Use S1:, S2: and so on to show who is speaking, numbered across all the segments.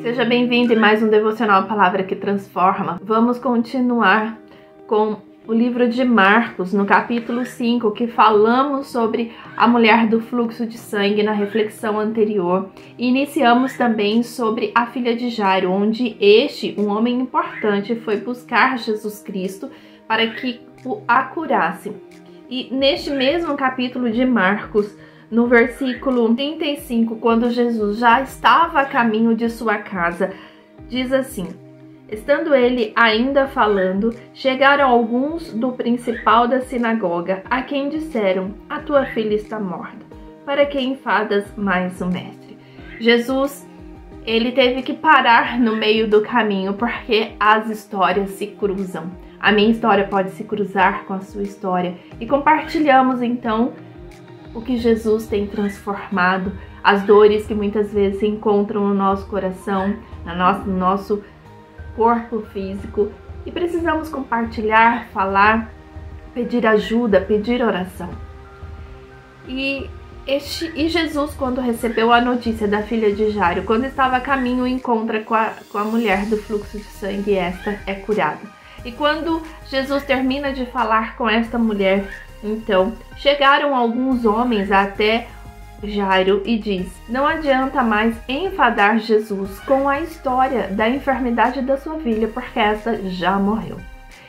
S1: Seja bem-vindo em mais um Devocional Palavra que Transforma. Vamos continuar com o livro de Marcos, no capítulo 5, que falamos sobre a mulher do fluxo de sangue na reflexão anterior. E iniciamos também sobre a filha de Jairo, onde um homem importante, foi buscar Jesus Cristo para que a curasse. E neste mesmo capítulo de Marcos, no versículo 35, quando Jesus já estava a caminho de sua casa, diz assim: estando ele ainda falando, chegaram alguns do principal da sinagoga, a quem disseram: a tua filha está morta, para que enfadas mais o mestre? Jesus, ele teve que parar no meio do caminho, porque as histórias se cruzam. A minha história pode se cruzar com a sua história. E compartilhamos então o que Jesus tem transformado, as dores que muitas vezes se encontram no nosso coração, no nosso corpo físico, e precisamos compartilhar, falar, pedir ajuda, pedir oração. E Jesus, quando recebeu a notícia da filha de Jairo, quando estava a caminho, encontra com a mulher do fluxo de sangue, e esta é curada. E quando Jesus termina de falar com esta mulher, então chegaram alguns homens até Jairo e diz: não adianta mais enfadar Jesus com a história da enfermidade da sua filha, porque essa já morreu.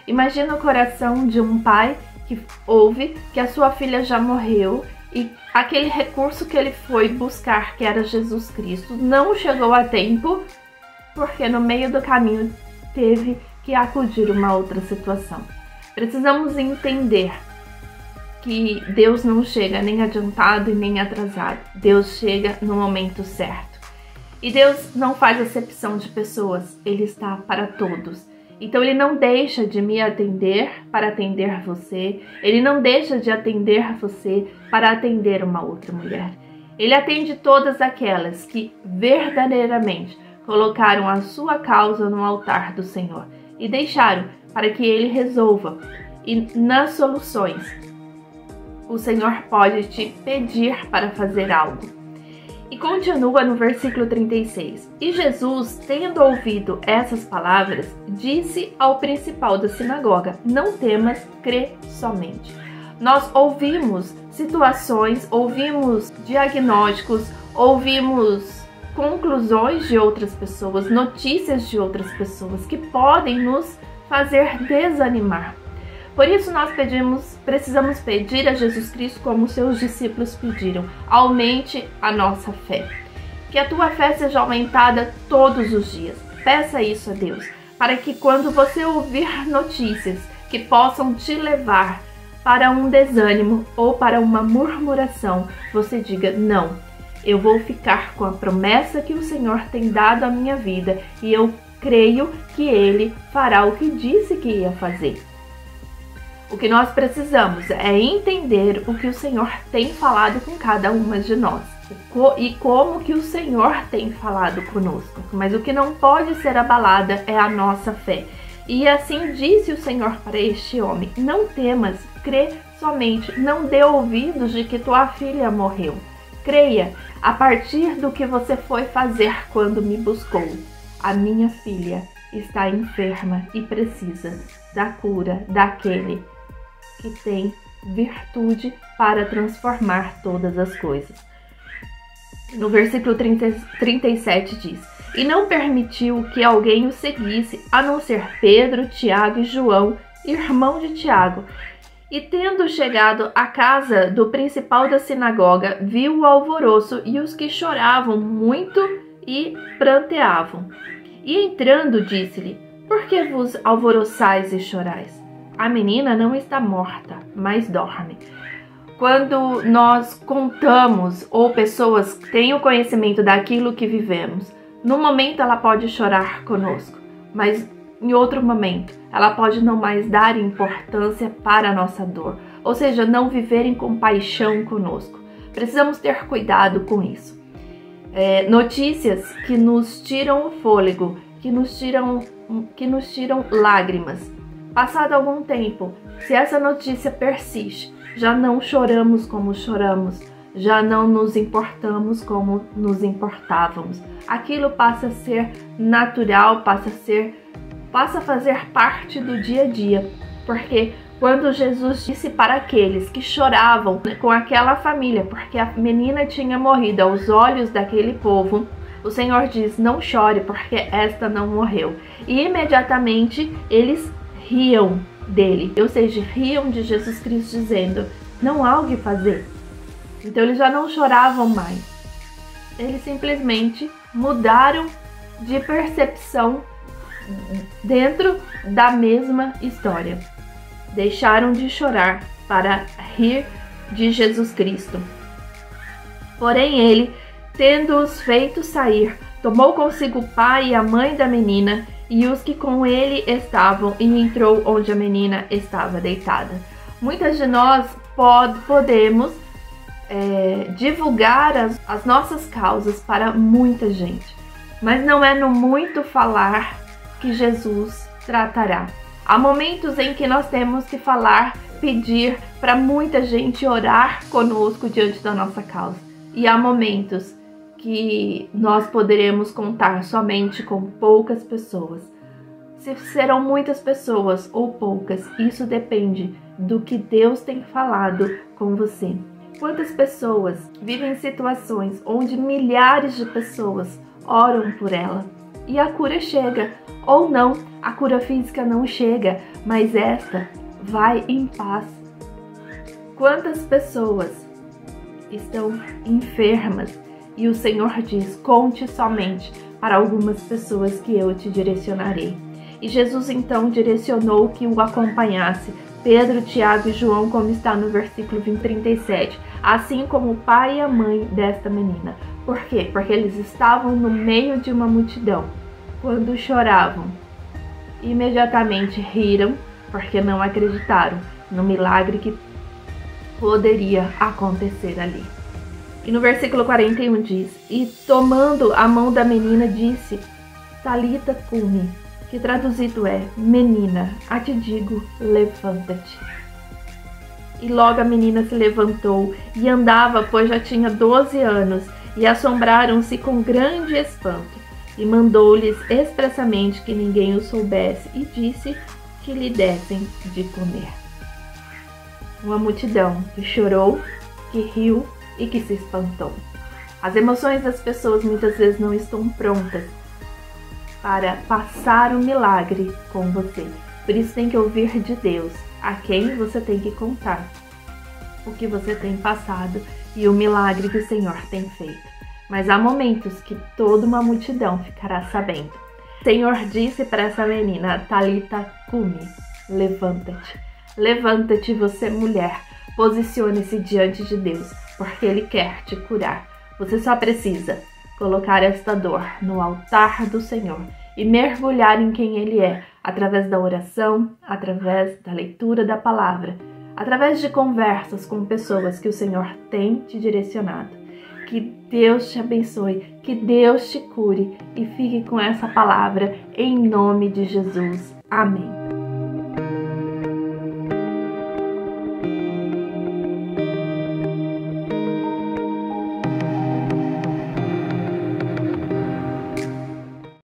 S1: Imagina o coração de um pai que ouve que a sua filha já morreu e aquele recurso que ele foi buscar, que era Jesus Cristo, não chegou a tempo, porque no meio do caminho teve que acudir uma outra situação. Precisamos entender que Deus não chega nem adiantado e nem atrasado. Deus chega no momento certo. E Deus não faz acepção de pessoas, Ele está para todos. Então Ele não deixa de me atender para atender você, Ele não deixa de atender você para atender uma outra mulher. Ele atende todas aquelas que verdadeiramente colocaram a sua causa no altar do Senhor e deixaram para que Ele resolva. E nas soluções, o Senhor pode te pedir para fazer algo. E continua no versículo 36. E Jesus, tendo ouvido essas palavras, disse ao principal da sinagoga: não temas, crê somente. Nós ouvimos situações, ouvimos diagnósticos, ouvimos conclusões de outras pessoas, notícias de outras pessoas que podem nos fazer desanimar. Por isso nós precisamos pedir a Jesus Cristo como seus discípulos pediram: aumente a nossa fé. Que a tua fé seja aumentada todos os dias. Peça isso a Deus, para que quando você ouvir notícias que possam te levar para um desânimo ou para uma murmuração, você diga: não, eu vou ficar com a promessa que o Senhor tem dado à minha vida e eu creio que Ele fará o que disse que ia fazer. O que nós precisamos é entender o que o Senhor tem falado com cada uma de nós e como que o Senhor tem falado conosco. Mas o que não pode ser abalada é a nossa fé. E assim disse o Senhor para este homem: não temas, crê somente, não dê ouvidos de que tua filha morreu. Creia a partir do que você foi fazer quando me buscou. A minha filha está enferma e precisa da cura daquele que tem virtude para transformar todas as coisas. No versículo 37 diz: e não permitiu que alguém o seguisse, a não ser Pedro, Tiago e João, irmão de Tiago. E tendo chegado à casa do principal da sinagoga, viu o alvoroço e os que choravam muito e pranteavam. E entrando, disse-lhe: por que vos alvoroçais e chorais? A menina não está morta, mas dorme. Quando nós contamos ou pessoas têm o conhecimento daquilo que vivemos, no momento ela pode chorar conosco, mas em outro momento ela pode não mais dar importância para a nossa dor, ou seja, não viver em compaixão conosco. Precisamos ter cuidado com isso. Notícias que nos tiram o fôlego, que nos tiram lágrimas. Passado algum tempo, se essa notícia persiste, já não choramos como choramos já não nos importamos como nos importávamos. Aquilo passa a ser natural, passa a fazer parte do dia a dia, porque quando Jesus disse para aqueles que choravam com aquela família, porque a menina tinha morrido aos olhos daquele povo, o Senhor diz: não chore, porque esta não morreu. E imediatamente eles riam dele, ou seja, riam de Jesus Cristo, dizendo: não há o que fazer. Então eles já não choravam mais. Eles simplesmente mudaram de percepção dentro da mesma história. Deixaram de chorar para rir de Jesus Cristo. Porém ele, tendo-os feito sair, tomou consigo o pai e a mãe da menina e os que com ele estavam, e entrou onde a menina estava deitada. Muitas de nós podemos divulgar as nossas causas para muita gente, mas não é no muito falar que Jesus tratará. Há momentos em que nós temos que falar, pedir para muita gente orar conosco diante da nossa causa. E há momentos que nós poderemos contar somente com poucas pessoas. Se serão muitas pessoas ou poucas, isso depende do que Deus tem falado com você. Quantas pessoas vivem situações onde milhares de pessoas oram por ela e a cura chega, ou não, a cura física não chega, mas esta vai em paz. Quantas pessoas estão enfermas e o Senhor diz: conte somente para algumas pessoas que eu te direcionarei. E Jesus então direcionou que o acompanhasse Pedro, Tiago e João, como está no versículo 37, assim como o pai e a mãe desta menina. Por quê? Porque eles estavam no meio de uma multidão. Quando choravam, imediatamente riram, porque não acreditaram no milagre que poderia acontecer ali. E no versículo 41 diz: e tomando a mão da menina disse: Talita cumi, que traduzido é: menina, a te digo, levanta-te. E logo a menina se levantou e andava, pois já tinha 12 anos, e assombraram-se com grande espanto. E mandou-lhes expressamente que ninguém o soubesse, e disse que lhe dessem de comer. Uma multidão que chorou, que riu e que se espantou. As emoções das pessoas muitas vezes não estão prontas para passar o milagre com você. Por isso tem que ouvir de Deus a quem você tem que contar o que você tem passado e o milagre que o Senhor tem feito. Mas há momentos que toda uma multidão ficará sabendo. O Senhor disse para essa menina: Talita cumi, levanta-te. Levanta-te, você mulher, posicione-se diante de Deus, porque Ele quer te curar. Você só precisa colocar esta dor no altar do Senhor e mergulhar em quem Ele é, através da oração, através da leitura da palavra, através de conversas com pessoas que o Senhor tem te direcionado. Que Deus te abençoe, que Deus te cure e fique com essa palavra em nome de Jesus. Amém.